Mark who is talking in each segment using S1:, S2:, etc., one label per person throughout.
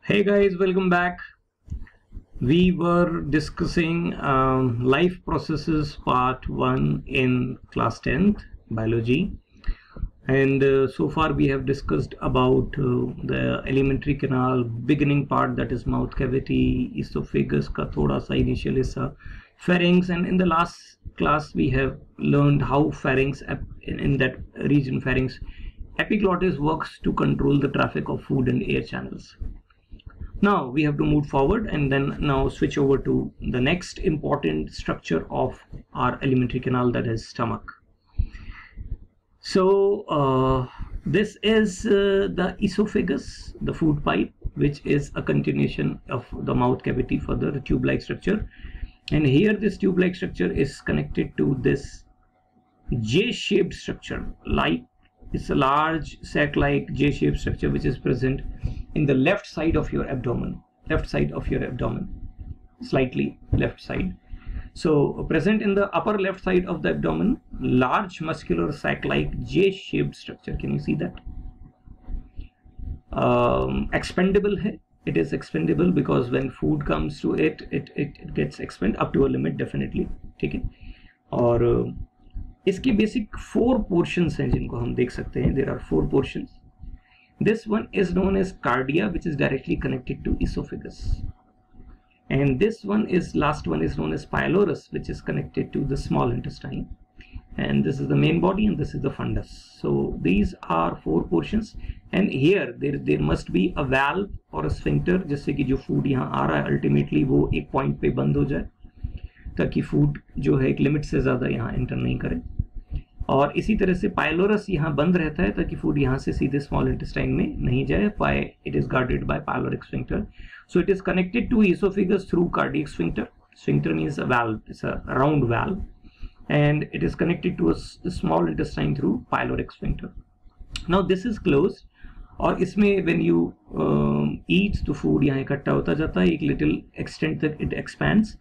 S1: Hey guys, welcome back. We were discussing life processes part 1 in class 10th biology, and so far we have discussed about the alimentary canal beginning part, that is mouth cavity, esophagus ka thoda sa initial hissa, pharynx, and in the last class we have learned how pharynx in that region pharynx epiglottis works to control the traffic of food and air channels. Now we have to move forward and then now switch over to the next important structure of our alimentary canal, that is stomach. So this is the esophagus, the food pipe, which is a continuation of the mouth cavity for the tube-like structure. And here this tube-like structure is connected to this J-shaped structure. Like it's a large sac-like J-shaped structure which is present in the left side of your abdomen, slightly left side. So present in the upper left side of the abdomen, large muscular sac-like J-shaped structure. Can you see that? Expendable hai. It is expendable because when food comes to it, it gets expended up to a limit definitely. ठीक है? और इसके basic 4 portions हैं जिनको हम देख सकते हैं. There are 4 portions. This one is known as cardia, which is directly connected to esophagus, and this one is last one is known as pylorus, which is connected to the small intestine, and this is the main body and this is the fundus. So these are 4 portions, and here there must be a valve or a sphincter, जिससे कि जो food यहाँ आ रहा है ultimately वो एक point पे बंद हो जाए ताकि food जो है एक limit से ज़्यादा यहाँ enter नहीं करे. और इसी तरह से पाइलोरस यहाँ बंद रहता है ताकि फूड यहाँ से सीधे स्मॉल इंटेस्टाइन में नहीं जाए. It is guarded by pyloric sphincter. So it is connected to esophagus through cardiac sphincter. Sphincter means a valve, it's a round valve, and it is connected to a small intestine through pyloric sphincter. Now this is closed, और इसमें when you eat तो food यहाँ इकट्ठा होता जाता है एक little extent तक, इट एक्सपैंड्स.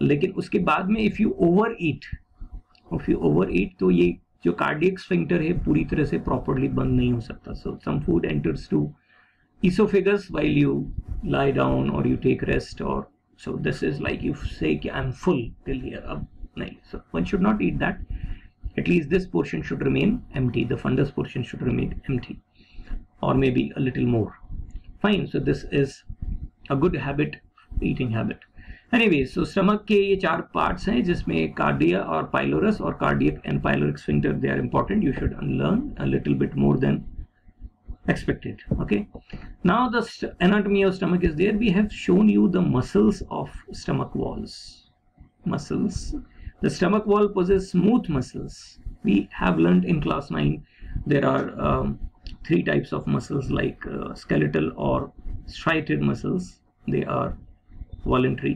S1: लेकिन उसके बाद में इफ यू ओवर ईट तो ये जो कार्डियक स्फिंक्टर है पूरी तरह से प्रॉपर्ली बंद नहीं हो सकता. So some food enters to esophagus while you lie down or you take rest, or so this is like you say I'm full till here, ab nahi. So one should not eat that. At least this portion should remain empty, the fundus portion should remain empty, or maybe a little more. Fine. So this is a good habit, eating habit. Anyway, so stomach के ये 4 parts हैं जिसमें cardia और pylorus और cardiac and pyloric sphincter, they are important. You should learn a little bit more than expected. Okay. Now the anatomy of stomach is there. We have shown you the muscles of stomach walls. Muscles. The stomach wall possesses smooth muscles. We have learned in class 9 there are 3 types of muscles, like skeletal or striated muscles. They are voluntary.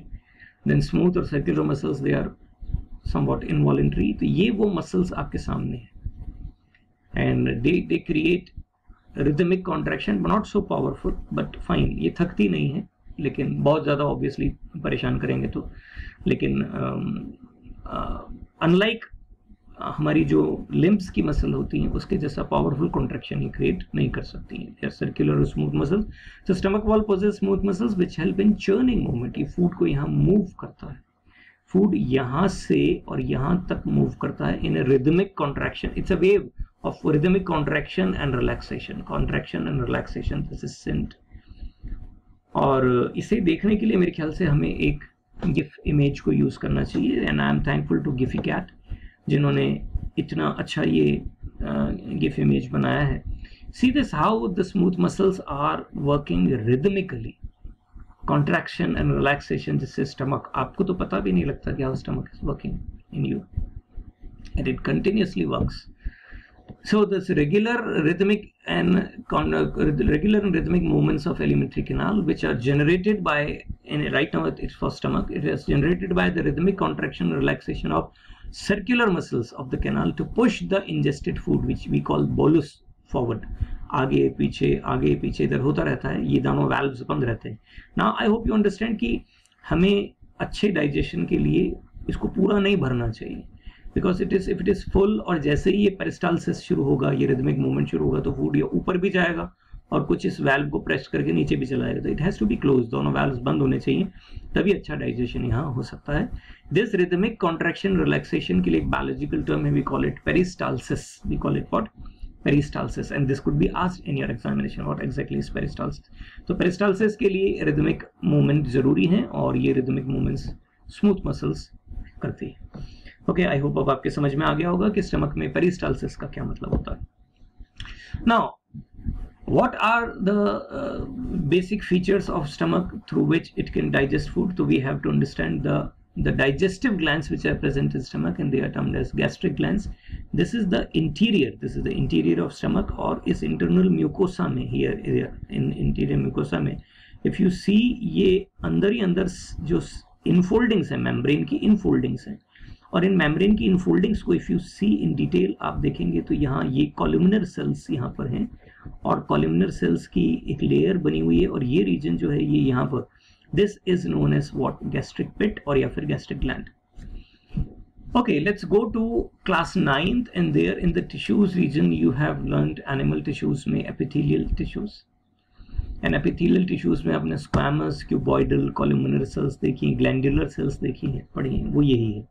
S1: Then smooth or circular muscles, they are somewhat involuntary. तो ये वो muscles आपके सामने हैं, and they create rhythmic contraction, but not so powerful, but fine. ये थकती नहीं है, लेकिन बहुत ज़्यादा obviously परेशान करेंगे तो. लेकिन unlike हमारी जो limbs की मसल होती हैं उसके जैसा पावरफुल कॉन्ट्रैक्शन ही क्रिएट नहीं कर सकती हैं. They are circular or smooth muscles. So stomach wall possesses smooth muscles which help in churning movement. ये फूड को यहाँ मूव करता है, फूड यहाँ से और यहाँ तक मूव करता है in a rhythmic contraction. It's a wave of rhythmic contraction and relaxation. Contraction and relaxation, this is SINT. और इसे देखने के लिए मेरे ख्याल से हमें एक GIF इमेज को यूज़ करना चाहिए, and I am thankful to GIFyCat जिन्होंने इतना अच्छा ये GIF इमेज बनाया है. See this, how the smooth muscles are working rhythmically. Contraction and relaxation, जिससे stomach, आपको तो पता भी नहीं लगता कि how stomach is working in you, and it continuously works. So this regular rhythmic movements of alimentary canal, which are generated by, right now it's for stomach, it is generated by the rhythmic contraction and relaxation of circular muscles of the canal to push the ingested food, which we call bolus, forward. आगे पीछे इधर होता रहता है, ये दोनों valves बंद रहते हैं. Now I hope you understand कि हमें अच्छे digestion के लिए इसको पूरा नहीं भरना चाहिए, because if it is full, और जैसे ही ये peristalsis शुरू होगा, ये rhythmic movement शुरू होगा, तो food ये ऊपर भी जाएगा और कुछ इस वाल्व को प्रेस करके नीचे भी चला जाएगा, तो it has to be close, दोनों वाल्व्स बंद होने चाहिए, तभी अच्छा डाइजेशन यहाँ हो सकता है। दिस रिदमिक कॉन्ट्रैक्शन रिलैक्सेशन के लिए एक बायोलॉजिकल टर्म है, we call it peristalsis, we call it what, peristalsis, and this could be asked in your examination, what exactly is peristalsis. तो peristalsis के लिए rhythmic movement जरूरी है और ये rhythmic movements smooth muscles करती है। ओके, आई होप अब आपके समझ में आ गया होगा कि स्टमक में पेरिस्टाल्सिस का क्या मतलब होता है। Now what are the basic features of stomach through which it can digest food? So we have to understand the digestive glands which are present in stomach, and they are termed as gastric glands. This is the interior of stomach, और इस internal mucosa में here in interior mucosa में if you see ये अंदर ही अंदर जो infoldings है, membrane की infoldings है, और इन membrane की infoldings को if you see in detail आप देखेंगे तो यहाँ ये columnar cells यहाँ पर हैं, और columnar cells की एक layer बनी हुई है, और ये region जो है ये यहाँ पर, this is known as what, gastric pit और या फिर gastric gland. Okay, let's go to class 9th, and there in the tissues region you have learned animal tissues में epithelial tissues, and epithelial tissues में आपने squamous, cuboidal, columnar cells देखी, glandular cells देखी हैं, पढ़ी हैं, वो यही है।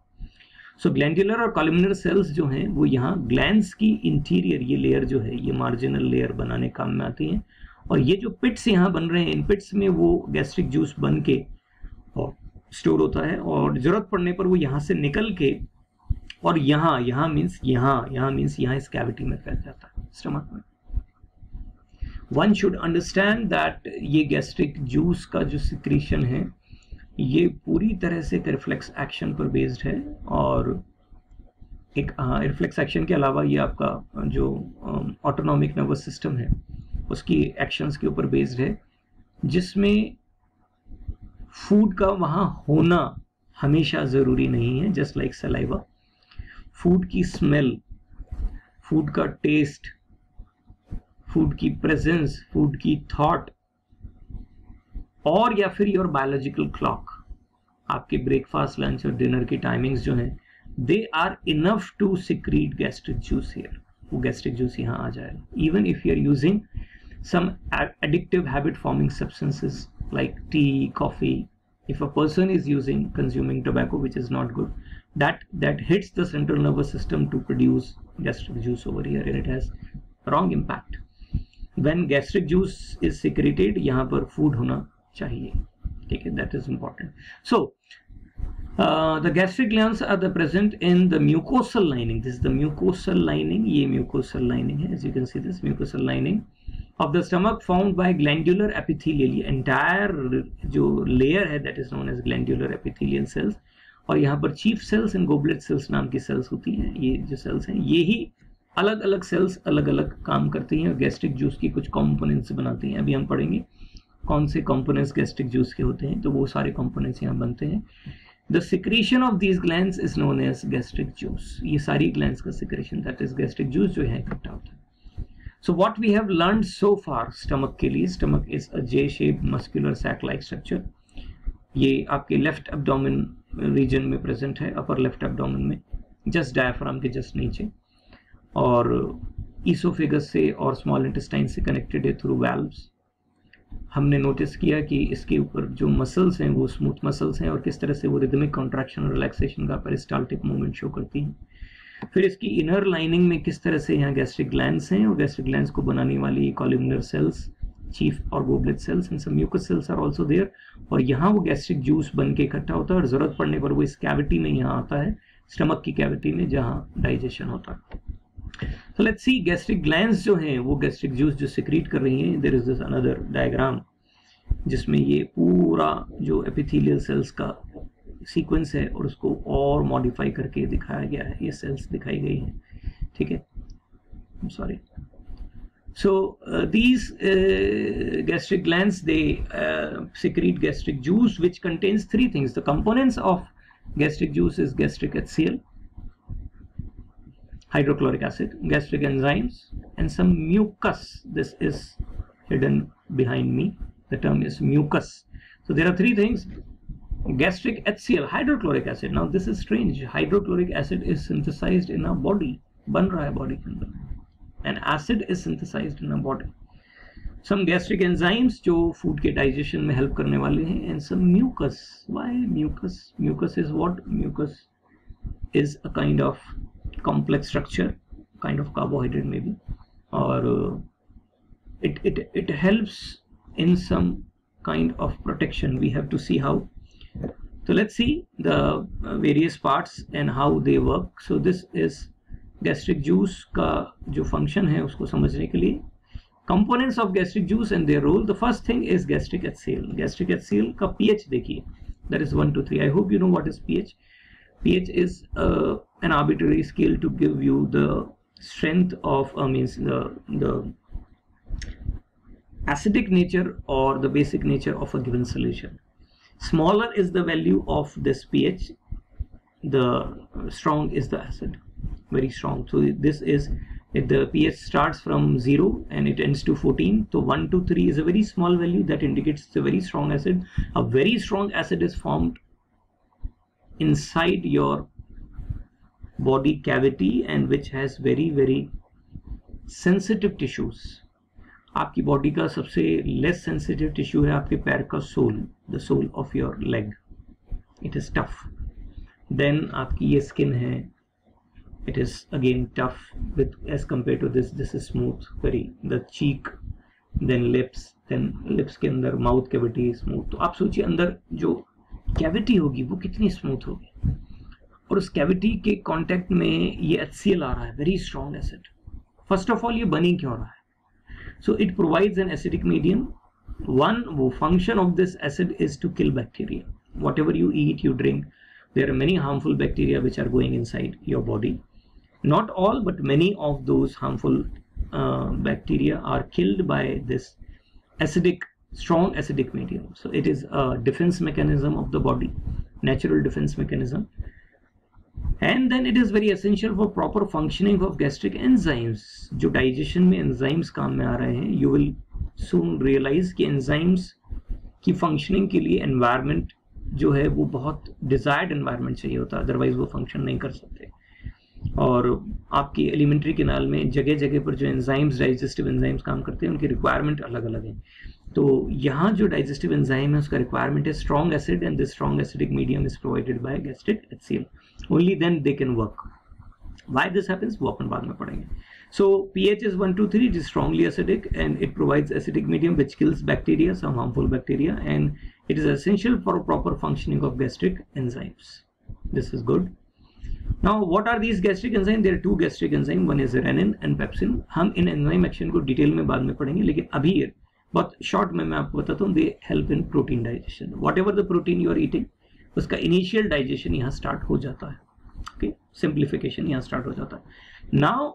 S1: So glandular और columnar cells जो हैं वो यहाँ glands की interior ये layer जो है ये marginal layer बनाने काम में आती हैं, और ये जो पिट्स यहाँ बन रहे हैं, इन पिट्स में वो गैस्ट्रिक जूस बन के और स्टोर होता है, और जरूरत पड़ने पर वो यहाँ से निकल के और यहाँ मीन्स यहाँ इस कैविटी में फैल जाता है स्टमक में। वन शुड अंडरस्टैंड दैट ये गैस्ट्रिक जूस का जो सिक्रीशन है ये पूरी तरह से रिफ्लेक्स एक्शन पर बेस्ड है, और एक रिफ्लेक्स एक्शन के अलावा ये आपका जो ऑटोनॉमिक नर्वस सिस्टम है उसकी एक्शंस के ऊपर बेस्ड है, जिसमें फूड का वहाँ होना हमेशा ज़रूरी नहीं है। जस्ट लाइक सलाइवा, फूड की स्मेल, फूड का टेस्ट, फूड की प्रेजेंस, फूड की थॉट, और या फिर योर बायोलॉजिकल क्लॉक, आपके ब्रेकफास्ट, लंच और डिनर की टाइमिंग्स जो हैं, they are enough to secrete gastric juice here, वो गैस्ट्रिक जूस यहाँ आ जाएगा। Even if you are using some addictive habit forming substances like tea, coffee, if a person is consuming tobacco, which is not good, that hits the central nervous system to produce gastric juice over here, and it has wrong impact. When gastric juice is secreted, यहाँ पर food होना चाहिए, ठीक है, that is important. So the gastric glands are present in the mucosal lining. This is the mucosal lining, ये mucosal lining है, as you can see this mucosal lining of the stomach found by glandular epithelial, ये entire जो layer है that is known as glandular epithelial cells, और यहाँ पर chief cells and goblet cells नाम की cells होती हैं। ये जो cells हैं ये ही अलग अलग cells अलग अलग काम करती हैं और gastric juice की कुछ components बनाती हैं। अभी हम पढ़ेंगे कौन से components gastric juice के होते हैं, तो वो सारे components यहाँ बनते हैं। The secretion of these glands is known as gastric juice, ये सारी glands का secretion that is gastric juice जो है इकट्ठा होता है। So what we have learned so far stomach के लिए, stomach is a J-shaped muscular sac-like structure, ये आपके left abdomen region में present है, upper left abdomen में, just diaphragm के just नीचे, और esophagus से और small intestine से connected है through valves। हमने नोटिस किया कि इसके ऊपर जो मसल्स हैं वो स्मूथ मसल्स हैं, और किस तरह से वो रिदमिक कॉन्ट्रैक्शन और रिलैक्सेशन का पेरिस्टाल्टिक मूवमेंट शो करती हैं। फिर इसकी इनर लाइनिंग में किस तरह से यहाँ गैस्ट्रिक ग्लैंड्स हैं, और गैस्ट्रिक ग्लैंड्स को बनाने वाली कॉलमनर सेल्स, चीफ और goblet cells and some mucus cells are also there, और यहाँ वो गैस्ट्रिक जूस बन के इकट्ठा होता है, और जरूरत पड़ने पर वो इस कैविटी में यहाँ आता है, स्टमक की कैविटी में जहाँ डाइजेशन होता है। So let's see gastric glands जो हैं वो गैस्ट्रिक जूस जो सिक्रीट कर रही हैं। There is this another diagram जिसमें ये पूरा जो एपिथेलियल सेल्स का सीक्वेंस है और उसको और मॉडिफाई करके दिखाया गया है, ये सेल्स दिखाई गई हैं, ठीक है, sorry. So these gastric glands, they secrete gastric juice which contains three things. The components of gastric juice is gastric HCl, hydrochloric acid, gastric enzymes, and some mucus. This is hidden behind me. The term is mucus. So there are three things: gastric HCl, hydrochloric acid. Now this is strange. Hydrochloric acid is synthesized in our body, बन रहा है body के अंदर, and acid is synthesized in our body. some gastric enzymes जो food के digestion में help करने वाले हैं, and some mucus. Why mucus? Mucus is what? Mucus is a kind of complex structure, kind of carbohydrate maybe, or it helps in some kind of protection. We have to see how. So let's see the various parts and how they work. So this is gastric juice का जो function है उसको समझने के लिए components of gastric juice and their role. The first thing is gastric HCl. Gastric HCl का pH देखिए, that is 1 to 3. I hope you know what is pH. pH is an arbitrary scale to give you the strength of means the acidic nature or the basic nature of a given solution. Smaller is the value of this pH, the strong is the acid, very strong. So this is, if the pH starts from 0 and it ends to 14, so 1 to 3 is a very small value that indicates it's a very strong acid. A very strong acid is formed inside your body cavity and which has very sensitive tissues. आपकी body का सबसे less sensitive tissue है आपके पैर का sole, the sole of your leg. It is tough. Then आपकी ये skin है, it is again tough with age compare to this is smooth very. The cheek, then lips के अंदर माउथ कैविटी स्मूथ. तो आप सोचिए अंदर जो कैविटी होगी वो कितनी स्मूथ होगी, और उस कैविटी के कांटेक्ट में ये HCl आ रहा है, very strong acid. First of all ये बनी क्यों रहा है? So it provides an acidic medium. One function of this acid is to kill bacteria. Whatever you eat, you drink, there are many harmful bacteria which are going inside your body. Not all, but many of those harmful bacteria are killed by this strong acidic medium. So it is a defense mechanism of the body, natural defense mechanism. And then it is very essential for proper functioning of gastric enzymes. जो digestion में enzymes काम में आ रहे हैं, you will soon realize कि enzymes की functioning के लिए environment जो है वो बहुत desired environment चाहिए होता है, otherwise वो function नहीं कर सकते. और आपकी एलिमेंट्री कैनाल में जगह जगह पर जो एंजाइम्स, डाइजेस्टिव एंजाइम्स काम करते हैं, उनकी रिक्वायरमेंट अलग अलग है. तो यहाँ जो डाइजेस्टिव एंजाइम है उसका रिक्वायरमेंट है strong acid, and this strong acidic medium is provided by gastric HCl. Only then they can work. Why this happens वो अपन बाद में पढ़ेंगे. So pH is 1 to 3, it is strongly acidic and it provides acidic medium which kills bacteria, some harmful bacteria, and it is essential for proper functioning of gastric enzymes. This is good. Now what are these gastric enzymes? There are two gastric enzymes, one is renin and pepsin. हम इन enzyme action को detail में बाद में पढ़ेंगे, लेकिन अभी बहुत short में मैं आपको बताता हूँ. They help in protein digestion. Whatever the protein you are eating, उसका इनिशियल डाइजेशन यहाँ स्टार्ट हो जाता है. ओके, सिंप्लीफिकेशन यहाँ स्टार्ट हो जाता है. Now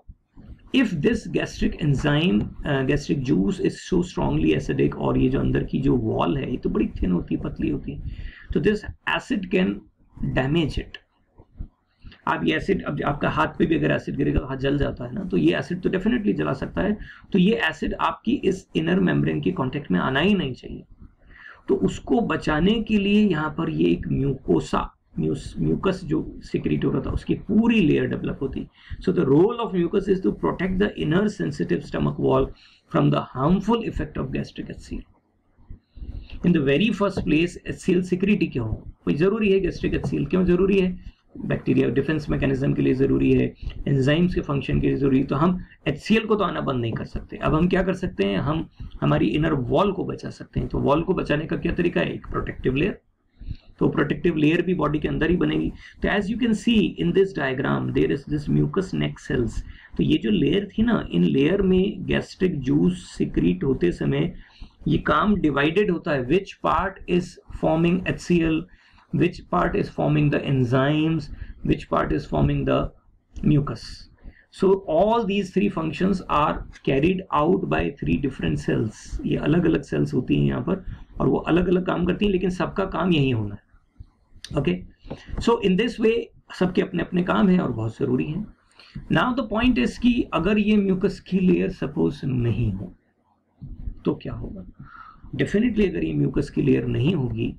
S1: if this gastric enzyme, gastric juice is so strongly acidic, और ये जो अंदर की जो वॉल है ये तो बड़ी थिन होती है, पतली होती है, तो this acid can damage it. आप ये एसिड, अब आपका हाथ पे भी अगर एसिड गिरेगा तो हाथ जल जाता है ना, तो ये एसिड तो डेफिनेटली जला सकता है. तो ये एसिड आपकी इस इनर मेम्ब्रेन के कांटेक्ट में आना ही नहीं चाहिए. तो उसको बचाने के लिए यहाँ पर ये एक म्यूकस जो सिक्रीट हो रहा था उसकी पूरी लेयर डेवलप होती. So the role of mucus is to protect the inner sensitive stomach wall from the harmful effect of gastric HCl. In the very first place HCl सिक्रीटी क्यों हो? कोई जरूरी है गैस्ट्रिक HCl क्यों जरूरी है? बैक्टीरिया डिफेंस मैकेनिज्म के लिए जरूरी है, एंजाइम्स के फंक्शन के लिए जरूरी है. तो हम HCl को तो आना बंद नहीं कर सकते. अब हम क्या कर सकते हैं? हम हमारी इनर वॉल को बचा सकते हैं. तो वॉल को बचाने का क्या तरीका है? एक प्रोटेक्टिव लेयर. तो प्रोटेक्टिव लेयर भी बॉडी के अंदर ही बनेगी. तो as you can see in this diagram there is this mucus neck cells. तो ये जो लेयर थी ना, इन लेयर में गैस्ट्रिक जूस सिक्रीट होते समय ये काम डिवाइडेड होता है. Which part is forming HCl, which part is forming the enzymes, which part is forming the mucus. So all these three functions are carried out by three different cells. ये अलग अलग cells होती हैं यहाँ पर और वो अलग अलग काम करती हैं, लेकिन सबका काम यही होना है. Okay, so in this way सबके अपने अपने काम हैं और बहुत ज़रूरी हैं. Now the point is कि अगर ये mucus की layer suppose नहीं हो तो क्या होगा? Definitely अगर ये mucus की layer नहीं होगी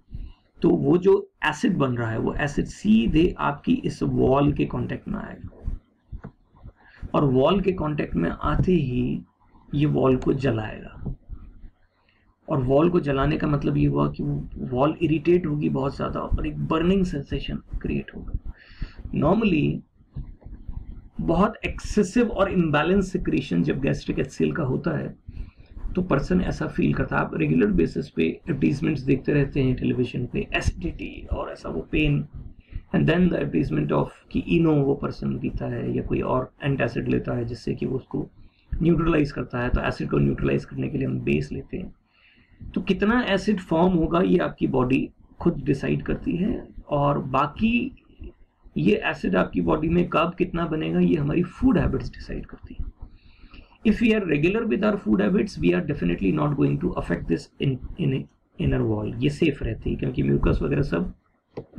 S1: तो वो जो एसिड बन रहा है वो एसिड सीधे आपकी इस वॉल के कांटेक्ट में आएगा, और वॉल के कांटेक्ट में आते ही ये वॉल को जलाएगा. और वॉल को जलाने का मतलब ये हुआ कि वो वॉल इरिटेट होगी बहुत ज़्यादा और एक बर्निंग सेंसेशन क्रिएट होगा। नॉर्मली बहुत एक्सेसिव और इम्बैलेंस सिक्रीशन जब गैस्ट्रिक एचसीएल का होता है तो पर्सन ऐसा फील करता है। आप रेगुलर बेसिस पे एडवर्टीजमेंट्स देखते रहते हैं टेलीविजन पे, एसिडिटी और ऐसा वो pain, and then the advertisement of कि इनो वो पर्सन पीता है या कोई और एंटासिड लेता है जिससे कि वो उसको न्यूट्रलाइज करता है। तो एसिड को न्यूट्रलाइज करने के लिए हम बेस लेते हैं। तो कितना एसिड फॉर्म होगा ये आपकी बॉडी खुद डिसाइड करती है, और बाकी ये एसिड आपकी बॉडी में कब कितना बनेगा ये हमारी फूड हैबिट्स डिसाइड करती है। If we are regular with our food habits we are definitely not going to affect this in inner wall, ये सेफ रहती है क्योंकि म्यूकस वगैरह सब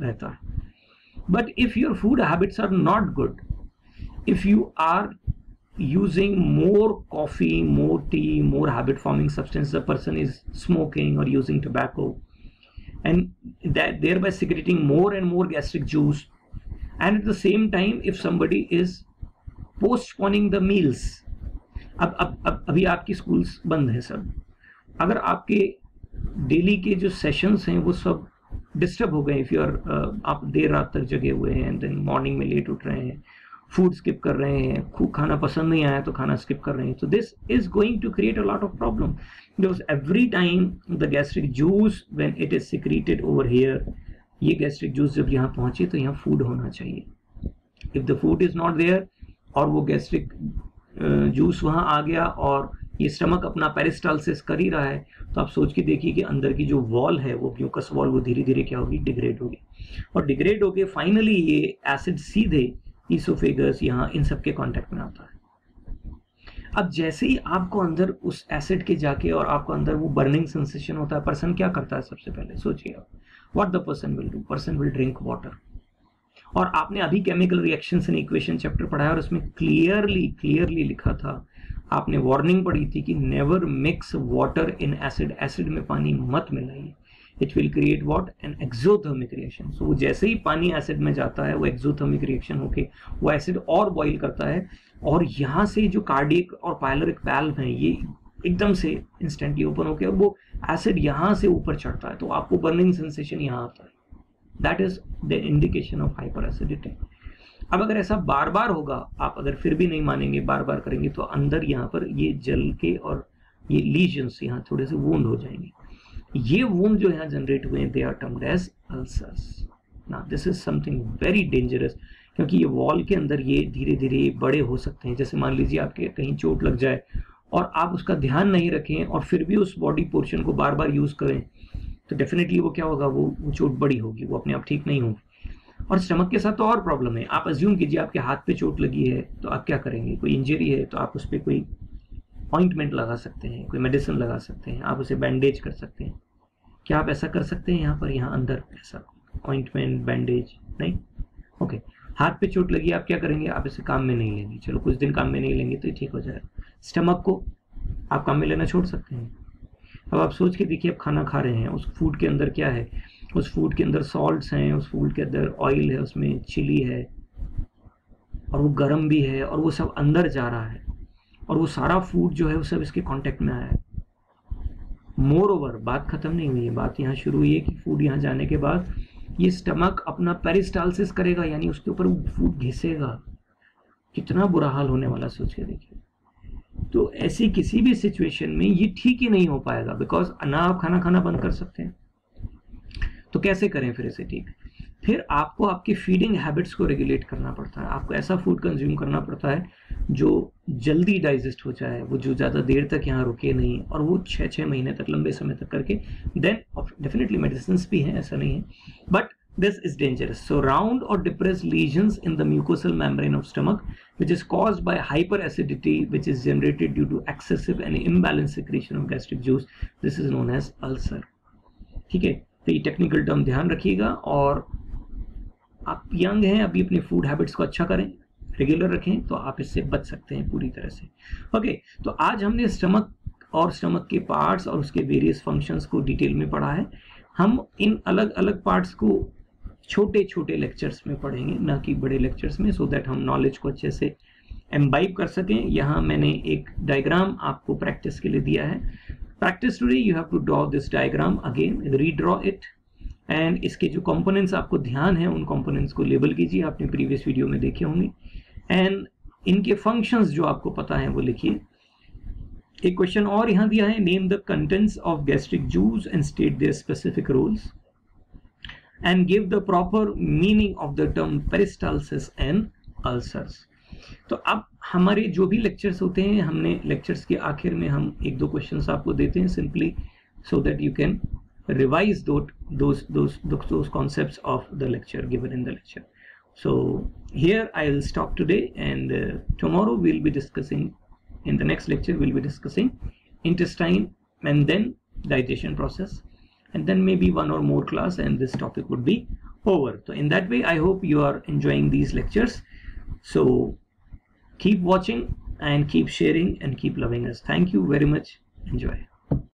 S1: रहता है। But if your food habits are not good, if you are using more coffee, more tea, more habit forming substances, the person is smoking or using tobacco and that thereby secreting more and more gastric juice, and at the same time if somebody is postponing the meals, अब अभी आपकी schools बंद है सब, अगर आपके daily के जो सेशंस हैं वो सब डिस्टर्ब हो गए, इफ यू आर आप देर रात तक जगे हुए हैं एंड देन मॉर्निंग में लेट उठ रहे हैं, फूड स्किप कर रहे हैं, खूब खाना पसंद नहीं आया तो खाना स्किप कर रहे हैं, तो this is going to create a lot of problem because every time the gastric juice when it is secreted over here, ये गैस्ट्रिक जूस जब यहाँ पहुंचे तो यहाँ फूड होना चाहिए। If the food is not there और वो गैस्ट्रिक जूस वहाँ आ गया और ये स्टमक अपना पेरिस्टाल्सिस कर ही रहा है, तो आप सोच के देखिए कि अंदर की जो वॉल है वो म्यूकस वॉल वो धीरे धीरे क्या होगी, डिग्रेड होगी, और डिग्रेड होके फाइनली ये एसिड सीधे ईसोफेगस यहाँ इन सब के कांटेक्ट में आता है। अब जैसे ही आपको अंदर उस एसिड के जाके और आपको अंदर वो बर्निंग सेंसेशन होता है, पर्सन क्या करता है सबसे पहले सोचिए आप, what the person will do, person will drink water. और आपने अभी chemical reactions in equation chapter पढ़ाया और उसमें क्लियरली लिखा था, आपने वार्निंग पढ़ी थी कि never mix water in acid, acid में पानी मत मिलाइए, it will create what, an exothermic reaction. So जैसे ही पानी एसिड में जाता है वो एक्सोथर्मिक रिएक्शन होके वो एसिड और बॉइल करता है, और यहाँ से जो कार्डियक और पायलोरिक वाल्व हैं ये एकदम से इंस्टेंटली ओपन होके वो एसिड यहाँ से ऊपर चढ़ता है, तो आपको बर्निंग सेंसेशन यहाँ आता है। That is the indication of hyper acidity. अब अगर ऐसा बार बार होगा, आप अगर फिर भी नहीं मानेंगे, बार बार करेंगे, तो अंदर यहाँ पर ये जल के और ये लीजन्स यहाँ थोड़े से वूंड हो जाएंगे। ये वूंड जो यहाँ जनरेट हुए हैं they are termed as ulcers. Now this is something very dangerous, क्योंकि ये वॉल के अंदर ये धीरे धीरे बड़े हो सकते हैं। जैसे मान लीजिए आपके कहीं चोट लग जाए और आप उसका ध्यान नहीं रखें और फिर भी उस बॉडी पोर्शन को बार बार यूज करें, तो डेफिनेटली वो क्या होगा, वो चोट बड़ी होगी, वो अपने आप ठीक नहीं होगी। और स्टमक के साथ तो और प्रॉब्लम है। आप अज्यूम कीजिए आपके हाथ पे चोट लगी है, तो आप क्या करेंगे, कोई इंजरी है तो आप उस पर कोई ऑइंटमेंट लगा सकते हैं, कोई मेडिसिन लगा सकते हैं, आप उसे बैंडेज कर सकते हैं। क्या आप ऐसा कर सकते हैं यहाँ पर, यहाँ अंदर ऐसा ऑइंटमेंट बैंडेज नहीं? ओके, हाथ पे चोट लगी, आप क्या करेंगे, आप इसे काम में नहीं लेंगे, चलो कुछ दिन काम में नहीं लेंगे तो ठीक हो जाएगा। स्टमक को आप काम में लेना छोड़ सकते हैं। अब आप सोच के देखिए, आप खाना खा रहे हैं, उस फूड के अंदर क्या है, उस फूड के अंदर सॉल्ट्स हैं, उस फूड के अंदर ऑयल है, उसमें चिली है और वो गर्म भी है और वो सब अंदर जा रहा है और वो सारा फूड जो है वो सब इसके कांटेक्ट में आया है। मोर ओवर बात खत्म नहीं हुई है, बात यहाँ शुरू हुई है कि फूड यहाँ जाने के बाद ये स्टमक अपना पेरिस्टाल्सिस करेगा, यानी उसके ऊपर वो फूड घिसेगा। कितना बुरा हाल होने वाला सोच के देखिए। तो ऐसी किसी भी सिचुएशन में ये ठीक ही नहीं हो पाएगा, बिकॉज ना आप खाना खाना बंद कर सकते हैं, तो कैसे करें फिर इसे ठीक? फिर आपको आपकी फीडिंग हैबिट्स को रेगुलेट करना पड़ता है। आपको ऐसा फूड कंज्यूम करना पड़ता है जो जल्दी डाइजेस्ट हो जाए, वो जो ज़्यादा देर तक यहाँ रुके नहीं, और वो 6 महीने तक, लंबे समय तक करके। देन डेफिनेटली मेडिसिन भी हैं, ऐसा नहीं है, but this is dangerous. So round or depressed lesions in the mucosal membrane of stomach, which is caused by hyperacidity, which is generated due to excessive and imbalanced secretion of gastric juice, this is known as ulcer. ठीक है, तो ये technical term ध्यान रखिएगा। और आप young हैं, अभी अपनी फूड हैबिट्स को अच्छा करें, रेगुलर रखें, तो आप इससे बच सकते हैं पूरी तरह से। ओके, तो आज हमने स्टमक और स्टमक के पार्ट्स और उसके वेरियस फंक्शंस को डिटेल में पढ़ा है। हम इन अलग अलग पार्ट्स को छोटे छोटे लेक्चर्स में पढ़ेंगे, ना कि बड़े लेक्चर्स में, सो दैट हम नॉलेज को अच्छे से एम्बाइब कर सकें। यहाँ मैंने एक डायग्राम आपको प्रैक्टिस के लिए दिया है। Practice today, you have to draw this diagram again, redraw it, and इसके जो components आपको ध्यान है उन components को label कीजिए, आपने previous video में देखे होंगे, and इनके functions जो आपको पता है वो लिखिए. एक क्वेश्चन और यहाँ दिया है, name the contents of gastric juice and state their specific roles and give the proper meaning of the term peristalsis and ulcers. तो अब हमारे जो भी लेक्चर्स होते हैं, हमने लेक्चर्स के आखिर में हम एक दो क्वेश्चंस आपको देते हैं simply so that you can revise those concepts of the lecture given in the lecture. So here I will stop today, and tomorrow we'll be discussing, in the next lecture we'll be discussing intestine and then digestion process, and then maybe one or more class and this topic would be over. So in that way I hope you are enjoying these lectures. So keep watching and keep sharing and keep loving us. Thank you very much. Enjoy.